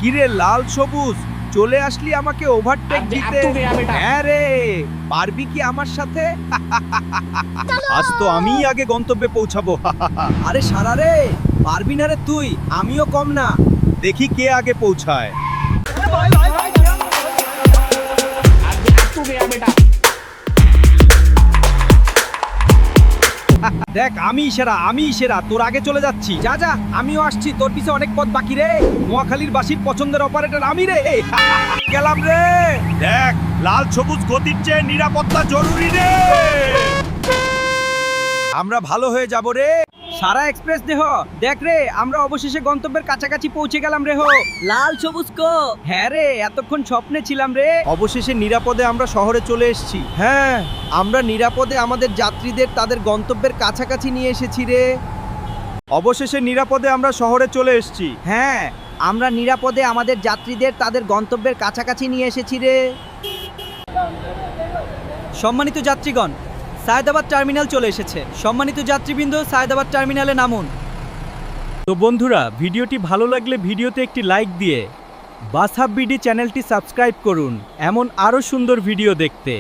কিরে লাল সবুজ, চলে আসলি আমাকে ওভারটেক দিতে? হ্যাঁ রে, পারবি কি আমার সাথে? আজ তো আমিই আগে গন্তব্যে পৌঁছাবো। আরে সারা রে, পারবি না রে তুই, আমিও কম না। দেখি কে আগে পৌঁছায়। দেখ আমি সেরা, তোর আগে চলে যাচ্ছি। যা যা, আমিও আসছি, তোর পিছে অনেক পথ বাকি রে। নোয়াখালীর বাসীর পছন্দের অপারেটর আমি রে। গেলাম রে। দেখ, লাল সবুজ গতির চেয়ে নিরাপত্তা জরুরি রে। আমরা ভালো হয়ে যাব রে। সারা এক্সপ্রেস দেহ, দেখ রে, আমরা অবশেষে গন্তব্যের কাছাকাছি পৌঁছে গেলাম রে। লাল সবুজ কো? হ্যাঁ রে, এতক্ষণ স্বপ্নে ছিলাম রে। অবশেষে নিরাপদে আমরা শহরে চলে এসেছি। হ্যাঁ, আমরা নিরাপদে আমাদের যাত্রীদের তাদের গন্তব্যের কাছাকাছি নিয়ে এসেছি রে। অবশেষে নিরাপদে আমরা শহরে চলে এসেছি। হ্যাঁ, আমরা নিরাপদে আমাদের যাত্রীদের তাদের গন্তব্যের কাছাকাছি নিয়ে এসেছি রে। সম্মানিত যাত্রীগণ, সায়দাবাদ টার্মিনাল চলে এসেছে। সম্মানিত যাত্রীবৃন্দ, সায়দাবাদ টার্মিনালে নামুন। তো বন্ধুরা, ভিডিওটি ভালো লাগলে ভিডিওতে একটি লাইক দিয়ে বাস হাব বিডি চ্যানেলটি সাবস্ক্রাইব করুন এমন আরও সুন্দর ভিডিও দেখতে।